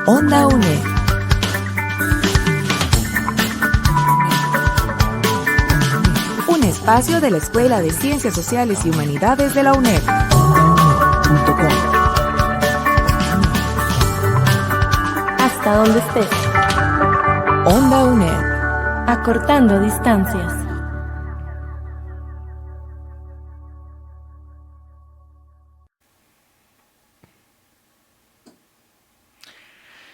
Onda UNED. Un espacio de la Escuela de Ciencias Sociales y Humanidades de la UNED. Hasta donde estés. Onda UNED. Acortando distancias.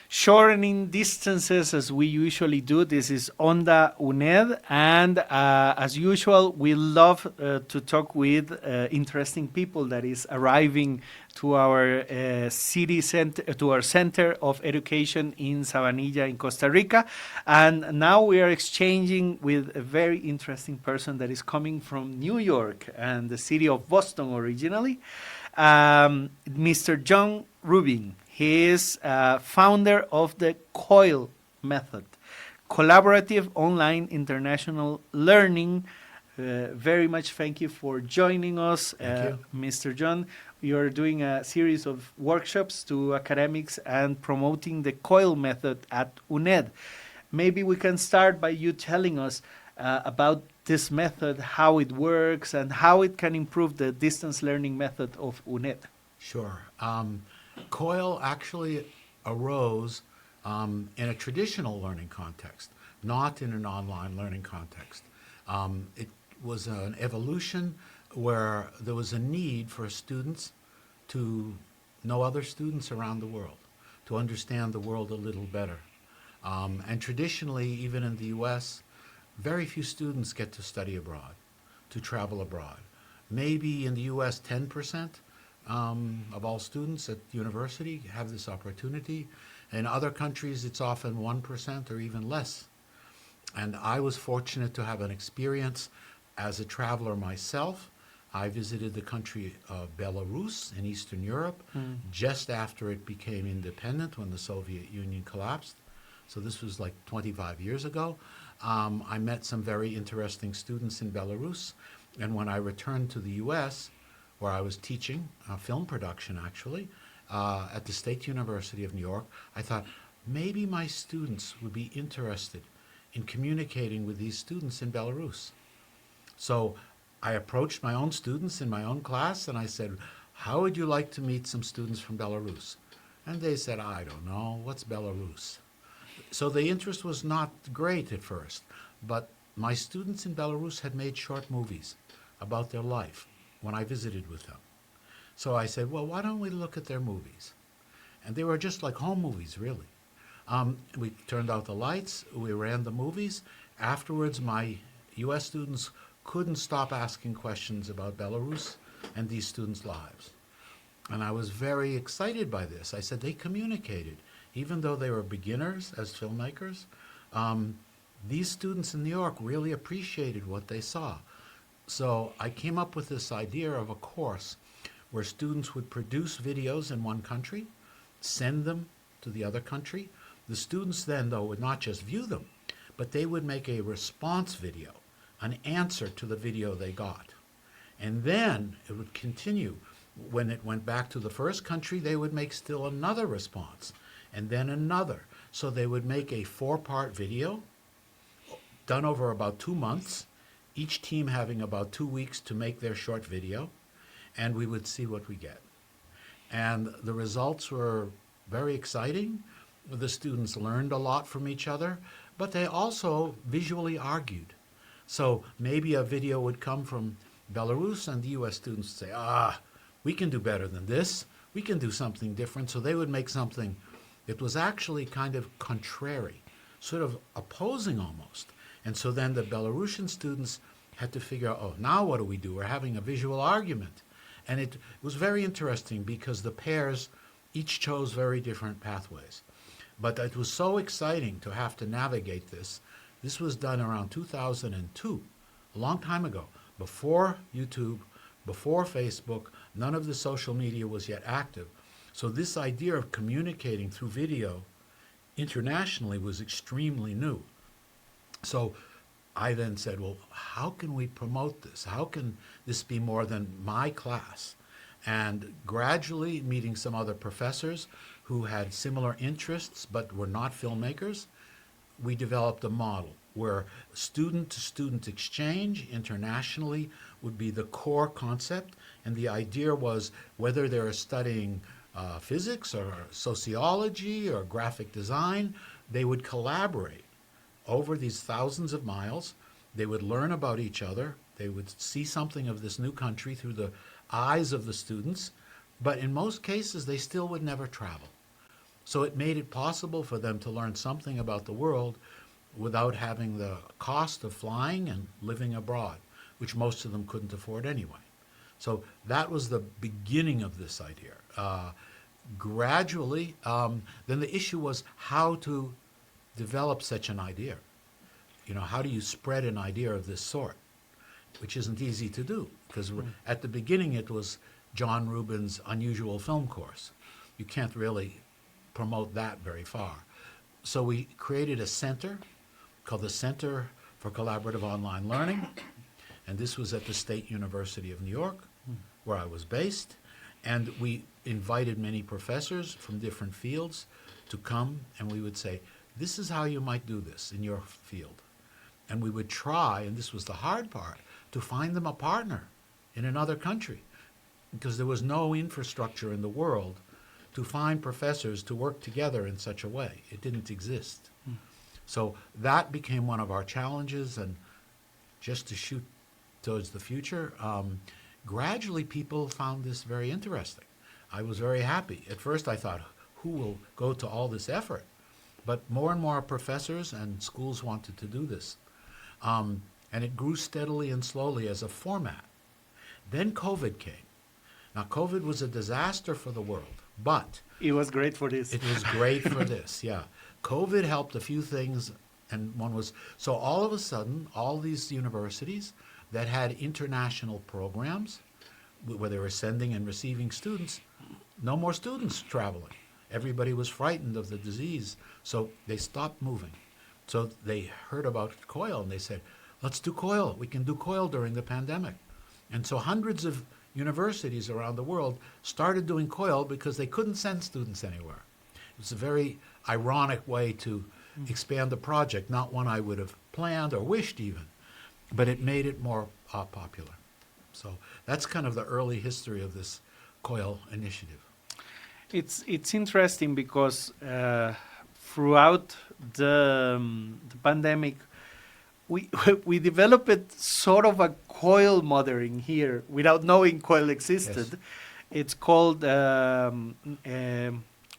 Shortening distances as we usually do. This is Onda UNED, and as usual, we love to talk with interesting people that is arriving to our city center, to our Center of Education in Sabanilla in Costa Rica. And now we are exchanging with a very interesting person that is coming from New York and the city of Boston originally, Mr. John Rubin. He is founder of the COIL method, Collaborative Online International Learning. Very much thank you for joining us, Mr. John. You are doing a series of workshops to academics and promoting the COIL method at UNED. Maybe we can start by you telling us about this method, how it works, and how it can improve the distance learning method of UNED. Sure. COIL actually arose in a traditional learning context, not in an online learning context. It was an evolution where there was a need for students to know other students around the world, to understand the world a little better. And traditionally, even in the US, very few students get to study abroad, to travel abroad. Maybe in the US, 10%. Of all students at university have this opportunity. In other countries, it's often 1% or even less. And I was fortunate to have an experience as a traveler myself. I visited the country of Belarus in Eastern Europe just after it became independent when the Soviet Union collapsed. So this was like 25 years ago. I met some very interesting students in Belarus. And when I returned to the US, where I was teaching film production, actually, at the State University of New York, I thought maybe my students would be interested in communicating with these students in Belarus. So I approached my own students in my own class, and I said, how would you like to meet some students from Belarus? And they said, I don't know, what's Belarus? So the interest was not great at first, but my students in Belarus had made short movies about their life when I visited with them. So I said, well, why don't we look at their movies? And they were just like home movies, really. We turned out the lights, we ran the movies. Afterwards, my US students couldn't stop asking questions about Belarus and these students' lives. And I was very excited by this. I said they communicated. Even though they were beginners as filmmakers, these students in New York really appreciated what they saw. So I came up with this idea of a course where students would produce videos in one country, send them to the other country. The students then, though, would not just view them, but they would make a response video, an answer to the video they got. And then it would continue. When it went back to the first country, they would make still another response, and then another. So they would make a 4-part video done over about 2 months, each team having about 2 weeks to make their short video, and we would see what we get. And the results were very exciting. The students learned a lot from each other, but they also visually argued. So maybe a video would come from Belarus, and the US students would say, we can do better than this. We can do something different. So they would make something that was actually kind of contrary, sort of opposing almost. And so then the Belarusian students had to figure out, now what do? We're having a visual argument. And it was very interesting because the pairs each chose very different pathways. But it was so exciting to have to navigate this. This was done around 2002, a long time ago, before YouTube, before Facebook. None of the social media was yet active. So this idea of communicating through video internationally was extremely new. So I then said, well, how can we promote this? How can this be more than my class? And gradually meeting some other professors who had similar interests but were not filmmakers, we developed a model where student-to-student exchange internationally would be the core concept. And the idea was whether they were studying physics or sociology or graphic design, they would collaborate over these thousands of miles. They would learn about each other. They would see something of this new country through the eyes of the students. But in most cases, they still would never travel. So it made it possible for them to learn something about the world without having the cost of flying and living abroad, which most of them couldn't afford anyway. So that was the beginning of this idea. Gradually, then the issue was how to develop such an idea. You know, how do you spread an idea of this sort, which isn't easy to do, because at the beginning it was John Rubin's unusual film course. You can't really promote that very far. So we created a center called the Center for Collaborative Online Learning, and this was at the State University of New York, where I was based, and we invited many professors from different fields to come, and we would say, this is how you might do this in your field. And we would try, and this was the hard part, to find them a partner in another country, because there was no infrastructure in the world to find professors to work together in such a way. It didn't exist. So that became one of our challenges, and just to shoot towards the future, gradually people found this very interesting. I was very happy. At first I thought, who will go to all this effort? But more and more professors and schools wanted to do this. And it grew steadily and slowly as a format. Then COVID came. Now, COVID was a disaster for the world, but It was great for this. it was great for this, yeah. COVID helped a few things, and one was, so all of a sudden, all these universities that had international programs, where they were sending and receiving students, no more students traveling. Everybody was frightened of the disease, so they stopped moving. So they heard about COIL, and they said, let's do COIL. We can do COIL during the pandemic. And so hundreds of universities around the world started doing COIL because they couldn't send students anywhere. It was a very ironic way to expand the project, not one I would have planned or wished even, but it made it more popular. So that's kind of the early history of this COIL initiative. It's interesting because throughout the pandemic, we developed sort of a COIL mothering here without knowing COIL existed. Yes. It's called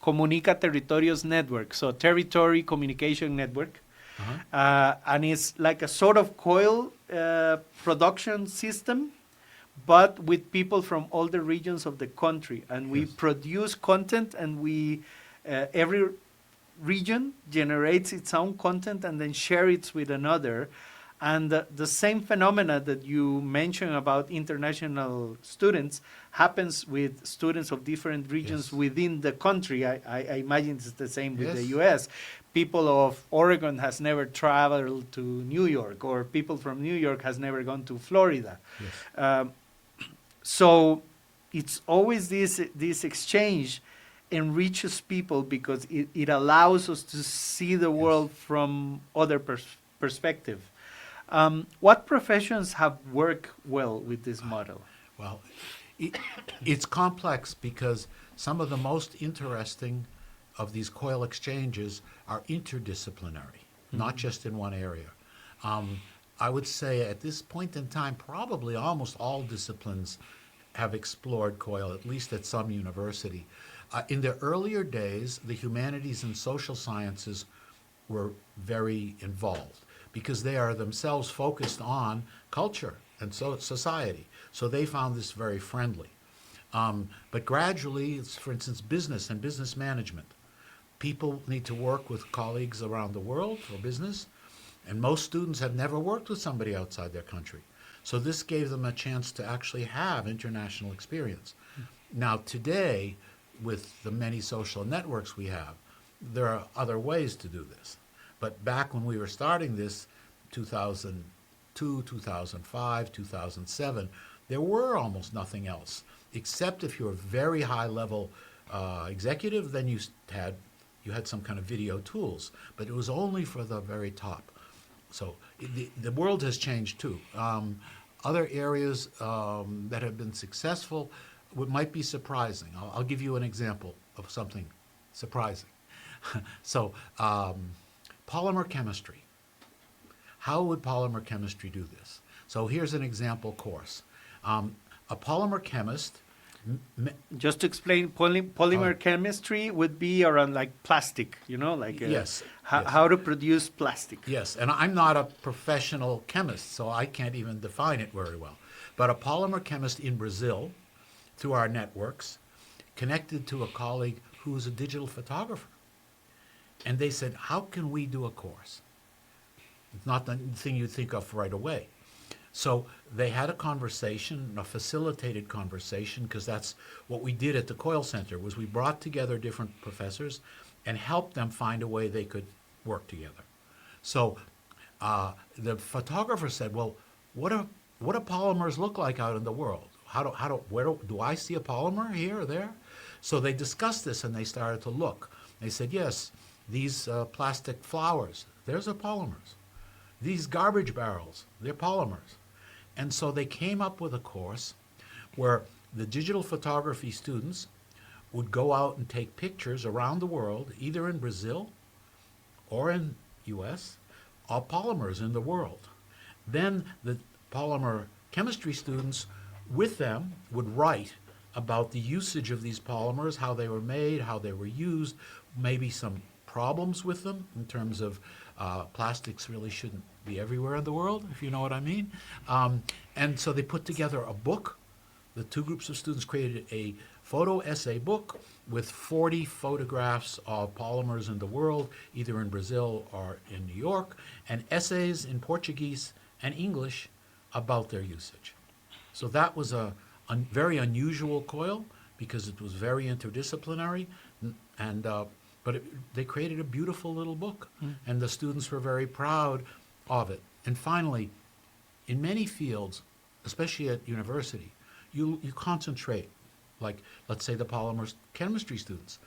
Comunica Territorios Network, so Territory Communication Network. And it's like a sort of COIL production system, but with people from all the regions of the country. And we Yes. produce content, and we every region generates its own content and then share it with another. And the same phenomena that you mentioned about international students happens with students of different regions Yes. within the country. I imagine it's the same with Yes. the U.S. People of Oregon has never traveled to New York, or people from New York has never gone to Florida. Yes. So it's always this exchange enriches people because it allows us to see the world from other perspective. What professions have worked well with this model? Well, it's complex because some of the most interesting of these COIL exchanges are interdisciplinary, not just in one area. I would say at this point in time, probably almost all disciplines have explored COIL, at least at some university. In the earlier days, the humanities and social sciences were very involved because they are themselves focused on culture and society. So they found this very friendly. But gradually, it's, for instance, business and business management. People need to work with colleagues around the world for business, and most students have never worked with somebody outside their country. So this gave them a chance to actually have international experience. Now today, with the many social networks we have, there are other ways to do this. But back when we were starting this, 2002, 2005, 2007, there were almost nothing else, except if you're a very high-level executive, then you had some kind of video tools, but it was only for the very top. So the world has changed too. Other areas that have been successful might be surprising. I'll give you an example of something surprising. So polymer chemistry. How would polymer chemistry do this? So here's an example course. A polymer chemist. Just to explain, polymer chemistry would be around like plastic, like Yes, yes. How to produce plastic. Yes, and I'm not a professional chemist, so I can't even define it very well. But a polymer chemist in Brazil, through our networks, connected to a colleague who's a digital photographer. And they said, how can we do a course? It's not the thing you think of right away. So they had a conversation, a facilitated conversation, because that's what we did at the COIL Center, was we brought together different professors and helped them find a way they could work together. So the photographer said, well, what do polymers look like out in the world? Where do I see a polymer here or there? So they discussed this and they started to look. They said, yes, these plastic flowers, there's a polymers. These garbage barrels, they're polymers. And so they came up with a course where the digital photography students would go out and take pictures around the world, either in Brazil or in US, of polymers in the world. Then the polymer chemistry students with them would write about the usage of these polymers, how they were made, how they were used, maybe some problems with them in terms of plastics really shouldn't be everywhere in the world, if you know what I mean. And so they put together a book. The two groups of students created a photo essay book with 40 photographs of polymers in the world, either in Brazil or in New York, and essays in Portuguese and English about their usage. So that was a very unusual COIL because it was very interdisciplinary, and but they created a beautiful little book, and the students were very proud of it. And finally, in many fields, especially at university, you concentrate, like let's say the polymer chemistry students,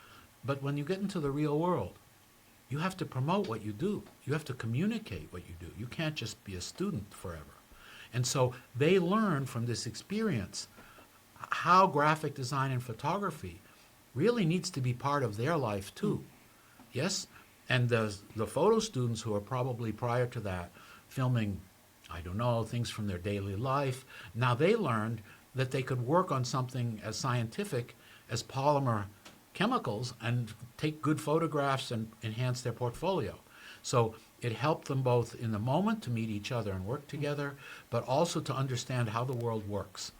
but when you get into the real world, you have to promote what you do. You have to communicate what you do. You can't just be a student forever. And so they learn from this experience how graphic design and photography really needs to be part of their life too. Yes? And the photo students who are probably prior to that filming, I don't know, things from their daily life, now they learned that they could work on something as scientific as polymer chemicals and take good photographs and enhance their portfolio. So it helped them both in the moment to meet each other and work together, but also to understand how the world works.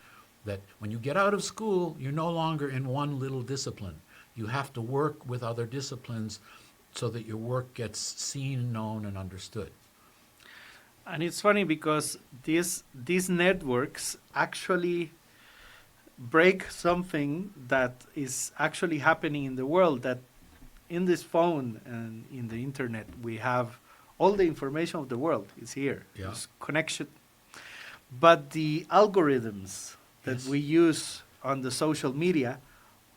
That when you get out of school, you're no longer in one little discipline. You have to work with other disciplines so that your work gets seen, known, and understood. And it's funny because these networks actually break something that is actually happening in the world, that in this phone and in the internet we have all the information of the world is here. Yeah. It's connection. But the algorithms that we use on the social media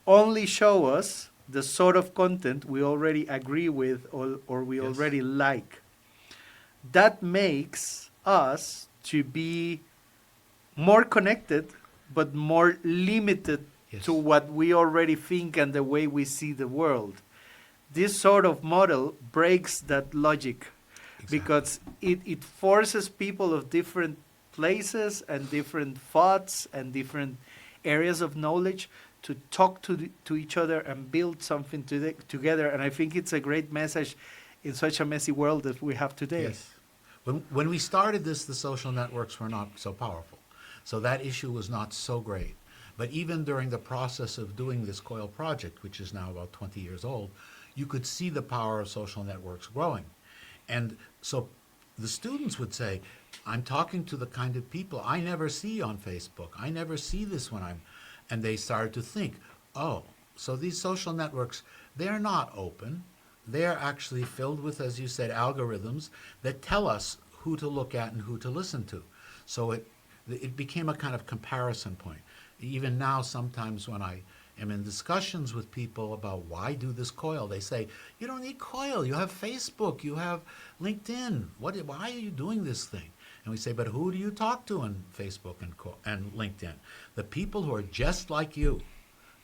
only show us the sort of content we already agree with or we already like. That makes us to be more connected but more limited to what we already think and the way we see the world. This sort of model breaks that logic because it forces people of different places and different thoughts and different areas of knowledge to talk to each other and build something together. And I think it's a great message in such a messy world that we have today. Yes. When we started this, the social networks were not so powerful. So that issue was not so great. But even during the process of doing this COIL project, which is now about 20 years old, you could see the power of social networks growing. And so the students would say, I'm talking to the kind of people I never see on Facebook. I never see this when and they started to think, oh, so these social networks, they're not open. They're actually filled with, as you said, algorithms that tell us who to look at and who to listen to. So it became a kind of comparison point. Even now, sometimes when I am in discussions with people about why do this COIL, they say, you don't need COIL, you have Facebook, you have LinkedIn, why are you doing this thing? And we say, but who do you talk to on Facebook and LinkedIn? The people who are just like you.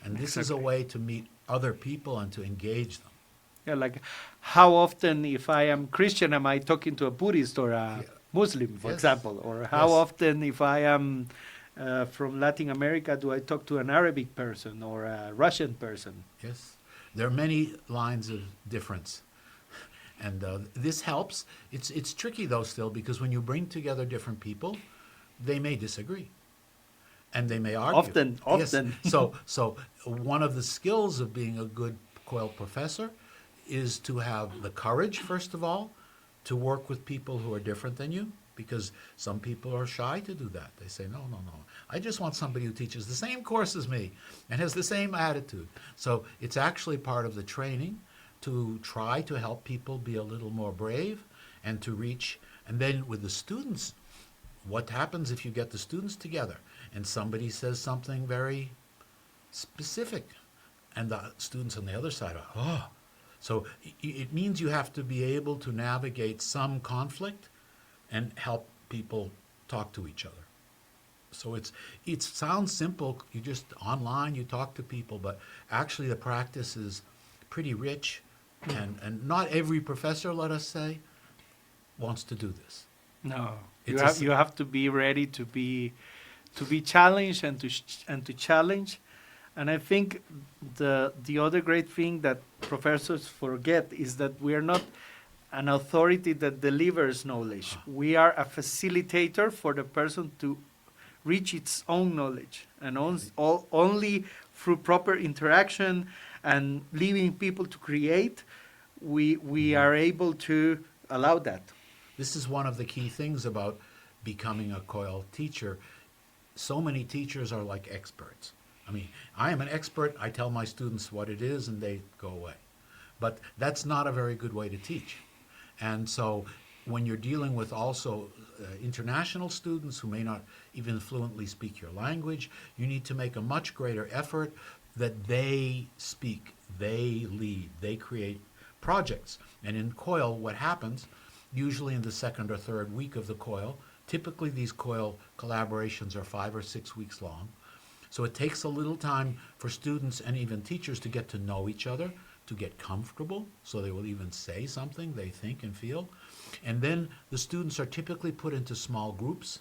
And this is a way to meet other people and to engage them. Yeah, like how often, if I am Christian, am I talking to a Buddhist or a Muslim, for example? Or how often, if I am from Latin America, do I talk to an Arabic person or a Russian person? Yes. There are many lines of difference. And this helps. It's tricky, though, still, because when you bring together different people, they may disagree. And they may argue. Often. Yes. So one of the skills of being a good COIL professor is to have the courage, first of all, to work with people who are different than you, because some people are shy to do that. They say, no. I just want somebody who teaches the same course as me and has the same attitude. So it's actually part of the training to try to help people be a little more brave and to reach. And then with the students, what happens if you get the students together and somebody says something very specific and the students on the other side are, oh. So it means you have to be able to navigate some conflict and help people talk to each other. So it sounds simple. You just online, you talk to people, but actually the practice is pretty rich, and not every professor, let us say, wants to do this. No, you have to be ready to be challenged and to challenge. And I think the other great thing that professors forget is that we are not an authority that delivers knowledge. We are a facilitator for the person to reach its own knowledge, and only through proper interaction and leaving people to create, we are able to allow that. This is one of the key things about becoming a COIL teacher. So many teachers are like experts. I mean, I am an expert, I tell my students what it is and they go away. But that's not a very good way to teach. And so when you're dealing with also international students who may not even fluently speak your language, you need to make a much greater effort that they speak, they lead, they create projects. And in COIL, what happens, usually in the second or third week of the COIL, typically these COIL collaborations are 5 or 6 weeks long. So it takes a little time for students and even teachers to get to know each other, to get comfortable, so they will even say something they think and feel. And then the students are typically put into small groups,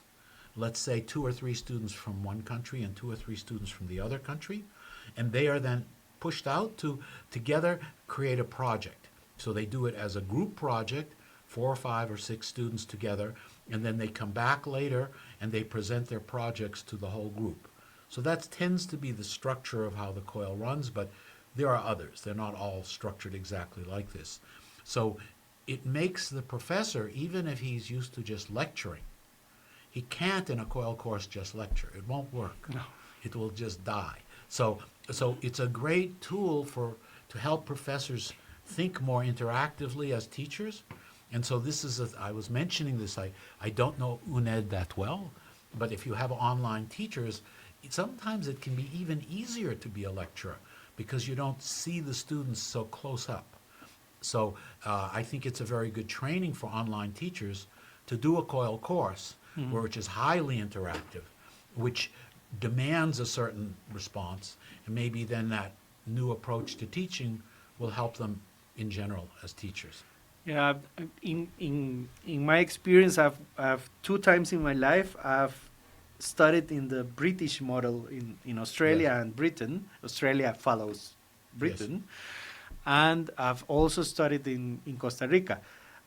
let's say 2 or 3 students from one country and 2 or 3 students from the other country, and they are then pushed out to together create a project. So they do it as a group project, 4 or 5 or 6 students together, and then they come back later and they present their projects to the whole group. So that tends to be the structure of how the COIL runs, but there are others. They're not all structured exactly like this. So it makes the professor, even if he's used to just lecturing, he can't in a COIL course just lecture. It won't work. No. It will just die. So it's a great tool to help professors think more interactively as teachers. And so this is, I was mentioning this, I don't know UNED that well, but if you have online teachers, sometimes it can be even easier to be a lecturer because you don't see the students so close up. So I think it's a very good training for online teachers to do a COIL course, which is highly interactive, which demands a certain response, and maybe then that new approach to teaching will help them in general as teachers. Yeah, in my experience, I've 2 times in my life I've studied in the British model in Australia and Britain. Australia follows Britain. And I've also studied in Costa Rica.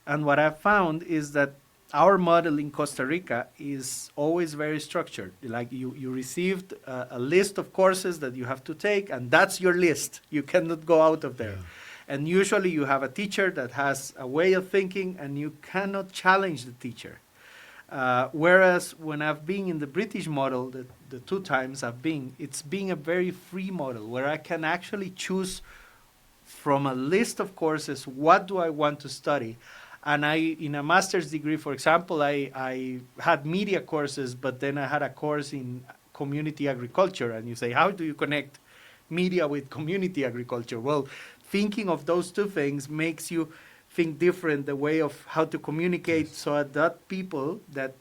And what I've found is that our model in Costa Rica is always very structured. Like you received a list of courses that you have to take, and that's your list. You cannot go out of there. Yeah. And usually you have a teacher that has a way of thinking, and you cannot challenge the teacher. Whereas when I've been in the British model, the 2 times I've been, it's been a very free model where I can actually choose from a list of courses, what do I want to study? And in a master's degree, for example, I had media courses, but then I had a course in community agriculture. And you say, how do you connect media with community agriculture? Well, thinking of those two things makes you think different, the way of how to communicate, Yes. so that people that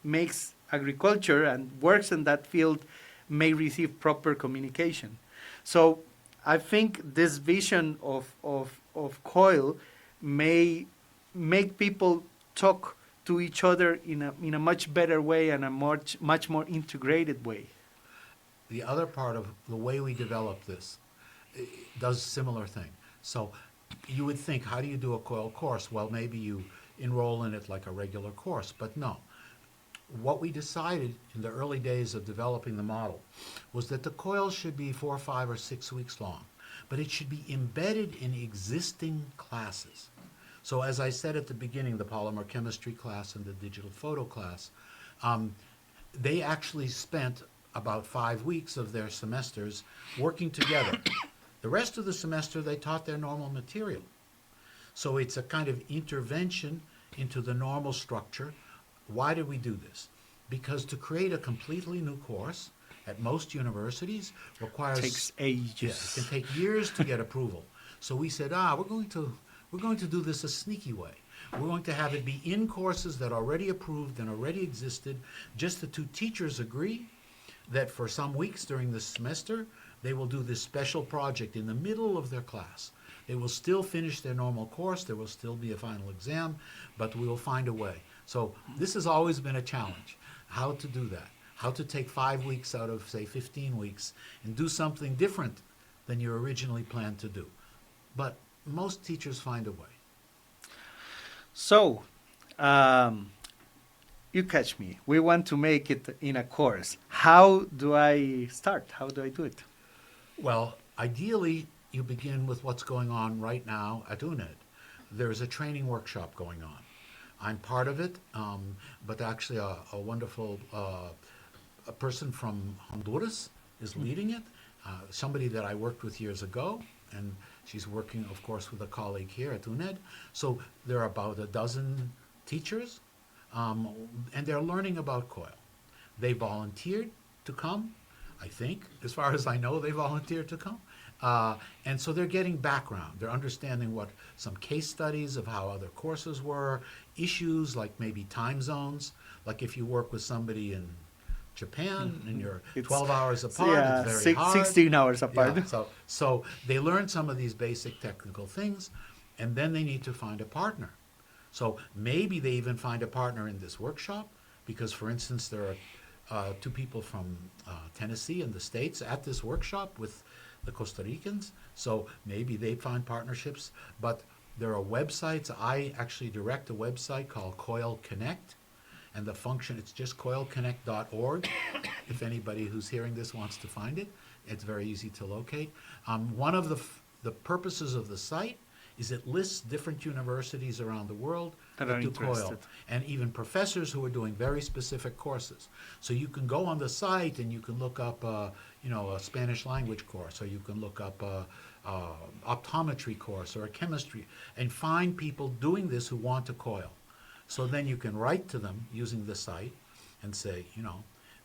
makes agriculture and works in that field may receive proper communication. So I think this vision of COIL may make people talk to each other in a much better way and a much more integrated way. The other part of the way we develop this does similar thing. So you would think, how do you do a COIL course? Well, maybe you enroll in it like a regular course, but no. What we decided in the early days of developing the model was that the COIL should be 4, 5, or 6 weeks long, but it should be embedded in existing classes. So as I said at the beginning, the polymer chemistry class and the digital photo class, they actually spent about 5 weeks of their semesters working together. The rest of the semester, they taught their normal material. So it's a kind of intervention into the normal structure. Why did we do this? Because to create a completely new course at most universities requires... Takes ages. Yeah, it can take years to get approval. So we said, we're going to do this a sneaky way. We're going to have it be in courses that are already approved and already existed. Just the two teachers agree that for some weeks during the semester, they will do this special project in the middle of their class. They will still finish their normal course. There will still be a final exam, but we will find a way. So this has always been a challenge, how to do that, how to take 5 weeks out of, say, 15 weeks and do something different than you originally planned to do. But most teachers find a way. So, you catch me. We want to make it in a course. How do I start? How do I do it? Well, ideally, you begin with what's going on right now at UNED. There's a training workshop going on. I'm part of it, but actually a wonderful a person from Honduras is leading it, somebody that I worked with years ago, and she's working, of course, with a colleague here at UNED. So there are about a dozen teachers, and they're learning about COIL. They volunteered to come, I think. As far as I know, they volunteered to come. And so they're getting background. They're understanding what some case studies of how other courses were, issues like maybe time zones, like if you work with somebody in Japan and you're 12 hours apart, it's very hard. 16 hours apart. Yeah, so they learn some of these basic technical things, and then they need to find a partner. So maybe they even find a partner in this workshop, because, for instance, there are 2 people from Tennessee in the States at this workshop with the Costa Ricans, so maybe they find partnerships. But there are websites. I actually direct a website called COIL Connect, and the function, it's just coilconnect.org. If anybody who's hearing this wants to find it, it's very easy to locate. One of the purposes of the site is it lists different universities around the world that that are do interested, COIL, and even professors who are doing very specific courses. So you can go on the site and you can look up, a Spanish language course, or you can look up a optometry course or a chemistry, and find people doing this who want to COIL. So then you can write to them using the site and say,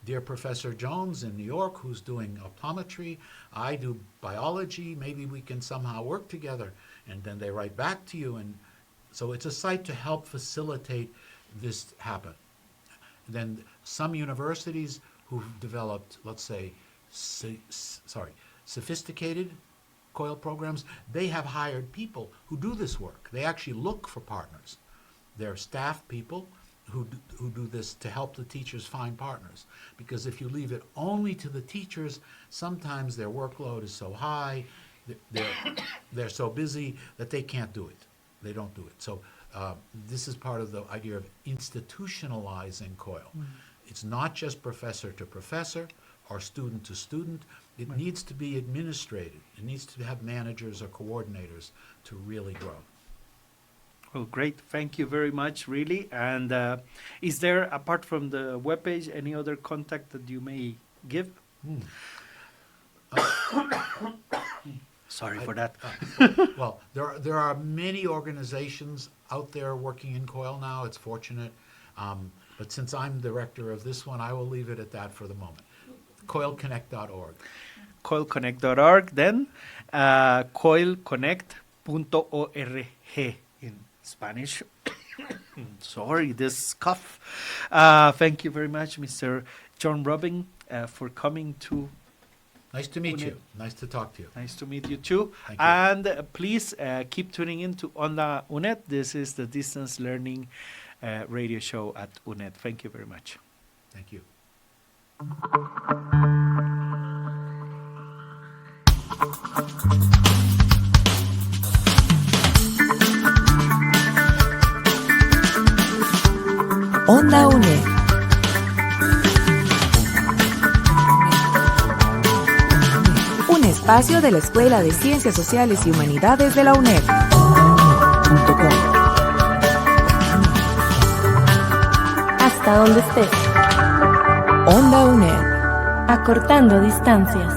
dear Professor Jones in New York, who's doing optometry, I do biology, maybe we can somehow work together. And then they write back to you. And so it's a site to help facilitate this happen. Then some universities who've developed, let's say, sophisticated COIL programs, they have hired people who do this work. They actually look for partners. They're staff people who do this to help the teachers find partners. Because if you leave it only to the teachers, sometimes their workload is so high, they're so busy that they can't do it. They don't do it. So this is part of the idea of institutionalizing COIL. It's not just professor to professor or student to student. It needs to be administrated. It needs to have managers or coordinators to really grow. Well, great. Thank you very much, really. And is there, apart from the webpage, any other contact that you may give? Sorry for that. Well, there are many organizations out there working in COIL now. It's fortunate. But since I'm director of this one, I will leave it at that for the moment. COILconnect.org. COILconnect.org, then COILconnect.org in Spanish. Sorry, this cough. Thank you very much, Mr. John Robin, for coming to. Nice to meet you. Nice to talk to you. Nice to meet you too. Thank you. And please keep tuning in to Onda UNED. This is the distance learning radio show at UNED. Thank you very much. Thank you. Onda UNED. Un espacio de la Escuela de Ciencias Sociales y Humanidades de la UNED. Hasta donde estés. Onda UNED. Acortando distancias.